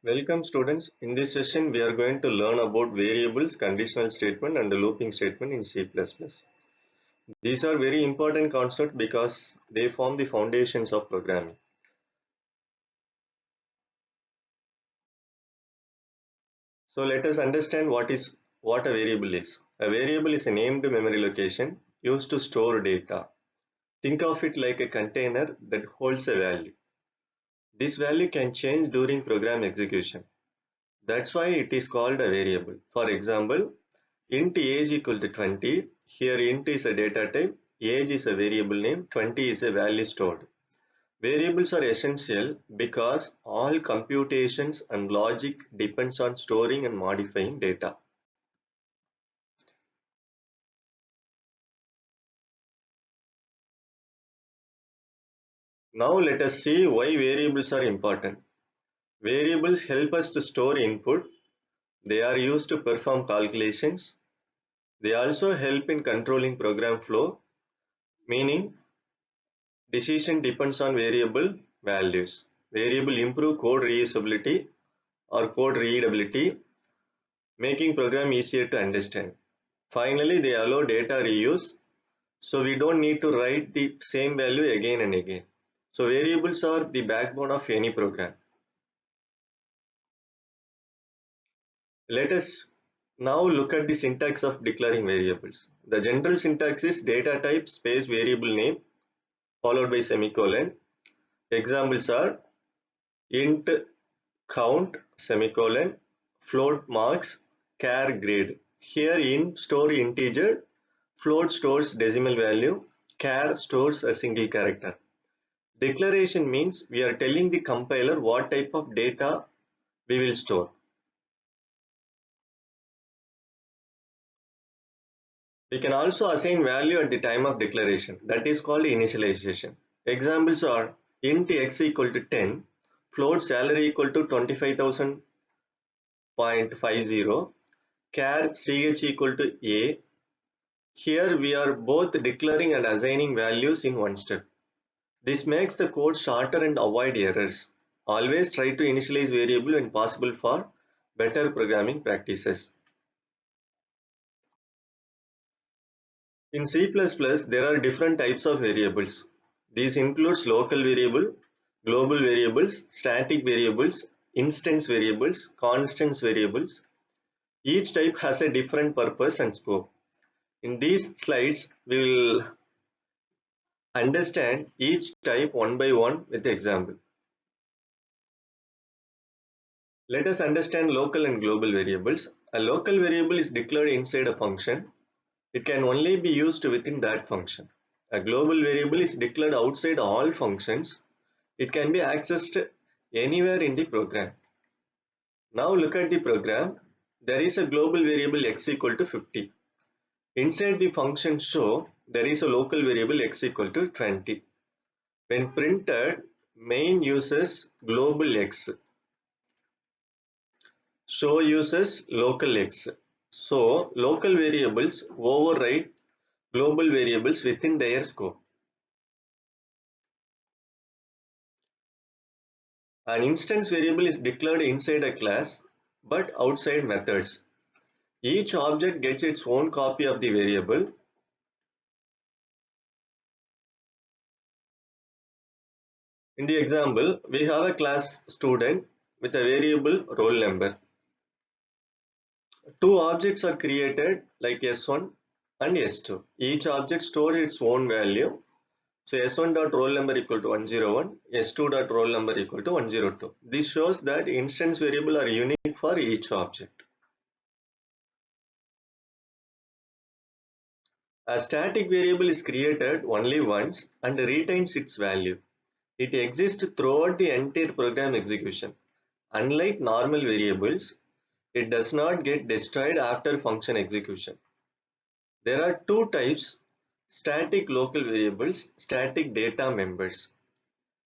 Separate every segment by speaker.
Speaker 1: Welcome students. In this session we are going to learn about variables, conditional statement and looping statement in C++. These are very important concepts because they form the foundations of programming. So let us understand what a variable is. A variable is a named memory location used to store data. Think of it like a container that holds a value. This value can change during program execution. That's why it is called a variable. For example, int age equal to 20. Here int is a data type, age is a variable name, 20 is a value stored. Variables are essential because all computations and logic depends on storing and modifying data. Now let us see why variables are important. Variables help us to store input. They are used to perform calculations. They also help in controlling program flow, meaning decision depends on variable values. Variable improve code reusability or code readability, making program easier to understand. Finally, they allow data reuse, so we don't need to write the same value again and again. So variables are the backbone of any program. Let us now look at the syntax of declaring variables. The general syntax is data type space variable name followed by semicolon. Examples are int count semicolon float marks char grade. Here int store integer, float stores decimal value, char stores a single character. Declaration means we are telling the compiler what type of data we will store. We can also assign value at the time of declaration, that is called initialization. Examples are int x equal to 10, float salary equal to 25,000.50, char ch equal to a. Here we are both declaring and assigning values in one step. This makes the code shorter and avoid errors. Always try to initialize variable when possible for better programming practices. In C++, there are different types of variables. These includes local variable, global variables, static variables, instance variables, constants variables. Each type has a different purpose and scope. In these slides, we will understand each type one by one with example. Let us understand local and global variables. A local variable is declared inside a function. It can only be used within that function. A global variable is declared outside all functions. It can be accessed anywhere in the program. Now look at the program. There is a global variable x equal to 50. Inside the function show, there is a local variable x equal to 20. When printed, main uses global x. Show uses local x. So local variables override global variables within their scope. An instance variable is declared inside a class but outside methods. Each object gets its own copy of the variable. In the example, we have a class student with a variable roll number. Two objects are created like S1 and S2. Each object stores its own value. So S1.roll number equal to 101, S2.roll number equal to 102. This shows that instance variables are unique for each object. A static variable is created only once and retains its value. It exists throughout the entire program execution. Unlike normal variables, it does not get destroyed after function execution. There are two types: static local variables, static data members.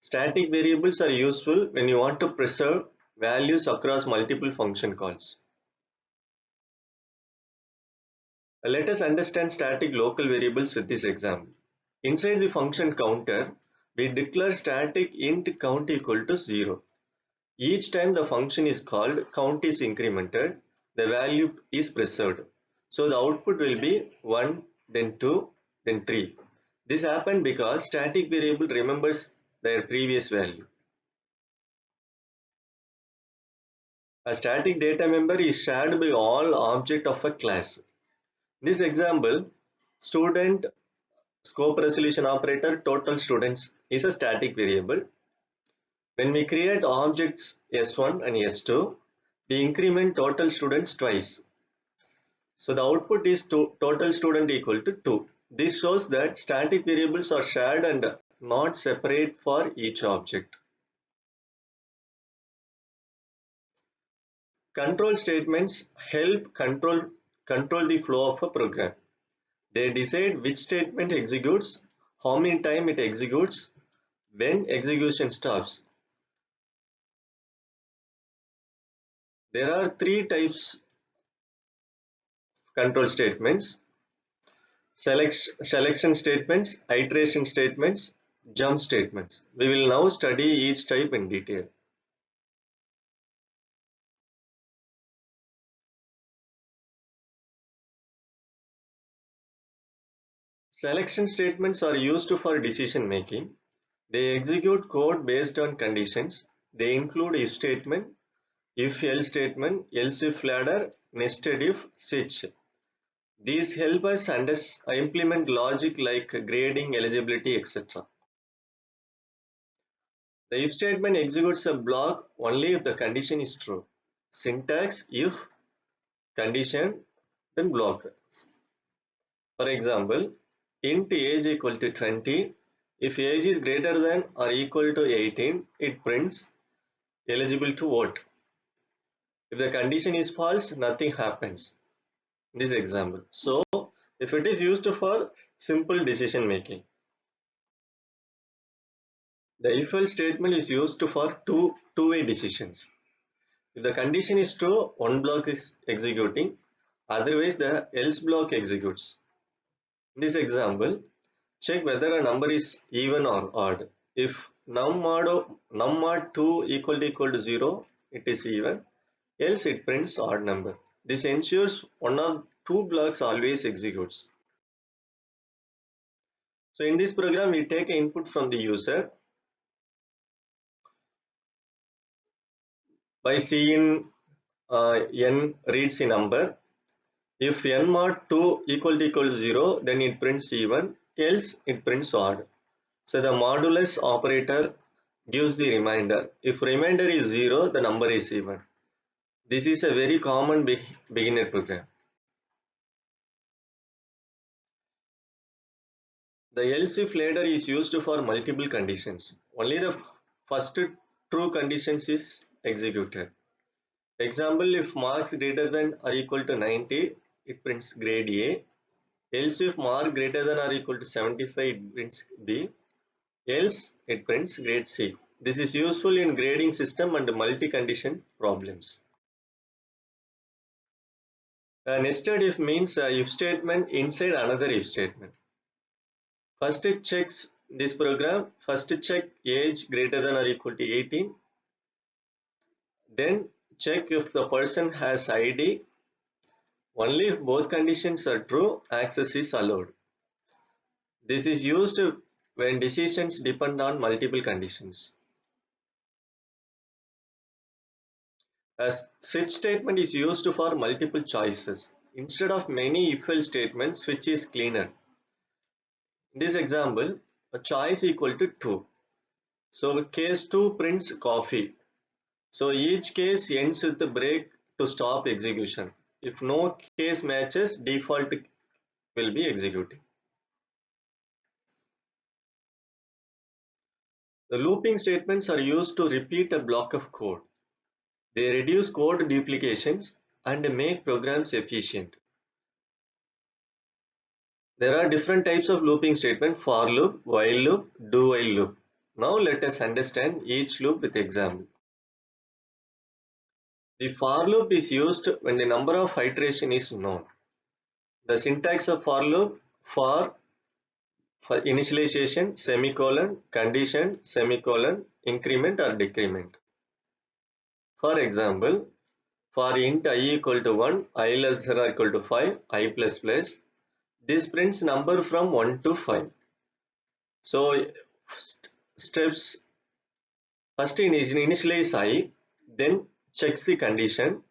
Speaker 1: Static variables are useful when you want to preserve values across multiple function calls. Let us understand static local variables with this example. Inside the function counter, we declare static int count equal to 0. Each time the function is called, count is incremented, the value is preserved. So the output will be 1, then 2, then 3. This happened because static variable remembers their previous value. A static data member is shared by all objects of a class. In this example, student scope resolution operator total students is a static variable. When we create objects S1 and S2, we increment total students twice. So the output is total student equal to 2. This shows that static variables are shared and not separate for each object. Control statements help control the flow of a program. They decide which statement executes, how many times it executes, when execution stops. There are three types of control statements: selection statements, iteration statements, jump statements. We will now study each type in detail. Selection statements are used for decision making. They execute code based on conditions. They include if statement, if else statement, else if ladder, nested if, switch. These help us implement logic like grading, eligibility, etc. The if statement executes a block only if the condition is true. Syntax: if, condition, then block. For example, int age equal to 20. If age is greater than or equal to 18, it prints eligible to vote. If the condition is false, nothing happens in this example. So, if it is used for simple decision making. The if else statement is used for two-way decisions. If the condition is true, one block is executing, otherwise the else block executes. In this example, check whether a number is even or odd. If num mod 2 equal to 0, it is even, else it prints odd number. This ensures one of two blocks always executes. So in this program, we take input from the user by seeing n reads a number. If n mod 2 equal to 0, then it prints even, else it prints odd. So the modulus operator gives the remainder. If remainder is 0, the number is even. This is a very common beginner program. The else if ladder is used for multiple conditions. Only the first true conditions is executed. Example, if marks greater than or equal to 90, it prints grade A. Else if mark greater than or equal to 75, it prints B. Else it prints grade C. This is useful in grading system and multi-condition problems. A nested if means a if statement inside another if statement. First it checks this program. First check age greater than or equal to 18. Then check if the person has ID. Only if both conditions are true, access is allowed. This is used when decisions depend on multiple conditions. A switch statement is used for multiple choices. Instead of many if-else statements, switch is cleaner. In this example, a choice equal to 2. So case 2 prints coffee. So each case ends with the break to stop execution. If no case matches, default will be executing. The looping statements are used to repeat a block of code. They reduce code duplications and make programs efficient. There are different types of looping statement: for loop, while loop, do while loop. Now let us understand each loop with example. The for loop is used when the number of iteration is known. The syntax of for loop: for initialization, semicolon, condition, semicolon, increment or decrement. For example, for int I equal to 1, I less than or equal to 5, I plus plus, this prints number from 1 to 5. So steps, first initialize I, then checks the condition,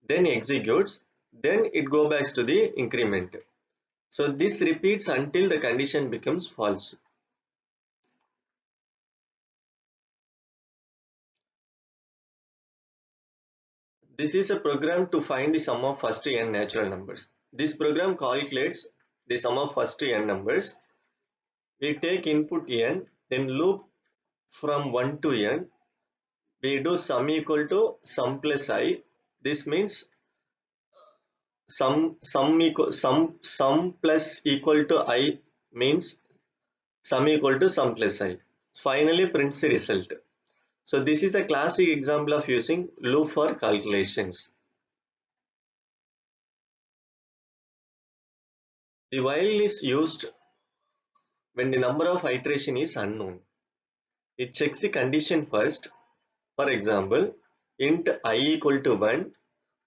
Speaker 1: then executes, then it goes back to the increment. So this repeats until the condition becomes false. This is a program to find the sum of first n natural numbers. This program calculates the sum of first n numbers. We take input n, then loop from 1 to n. We do sum equal to sum plus I. This means sum plus equal to I means sum equal to sum plus I. Finally prints the result. So this is a classic example of using loop for calculations. The while is used when the number of iteration is unknown. It checks the condition first. For example, int I equal to 1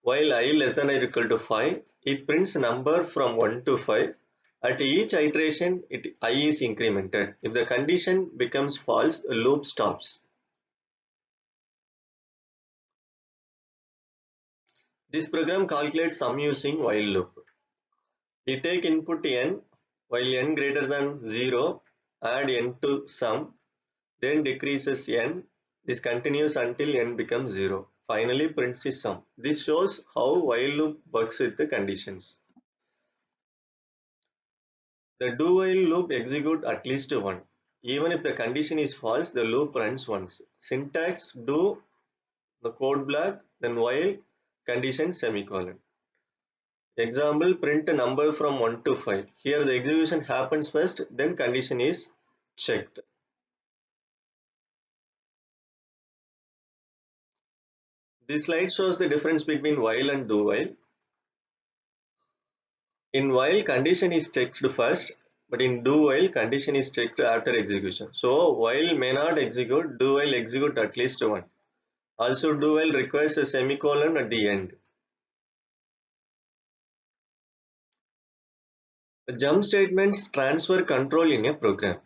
Speaker 1: while I less than or equal to 5, it prints number from 1 to 5. At each iteration, I is incremented. If the condition becomes false, the loop stops. This program calculates sum using while loop. We take input n, while n greater than 0, add n to sum, then decreases n. This continues until n becomes 0. Finally prints the sum. This shows how while loop works with the conditions. The do while loop executes at least once. Even if the condition is false, the loop runs once. Syntax do, the code block, then while, condition semicolon. Example, print a number from 1 to 5. Here the execution happens first, then condition is checked. This slide shows the difference between while and do while. In while, condition is checked first, but in do while, condition is checked after execution. So while may not execute, do while execute at least one. Also, do while requires a semicolon at the end. The jump statements transfer control in a program.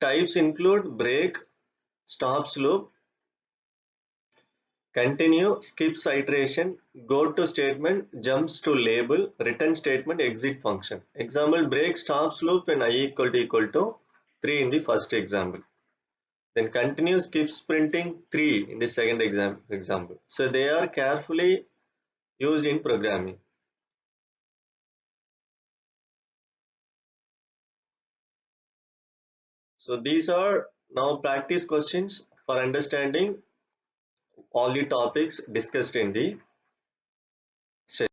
Speaker 1: Types include break, stops loop, continue, skips iteration, go to statement, jumps to label, return statement, exit function. Example, break stops loop when I equal to 3 in the first example. Then continue, skips printing 3 in the second example. So they are carefully used in programming. So these are now practice questions for understanding all the topics discussed in the session.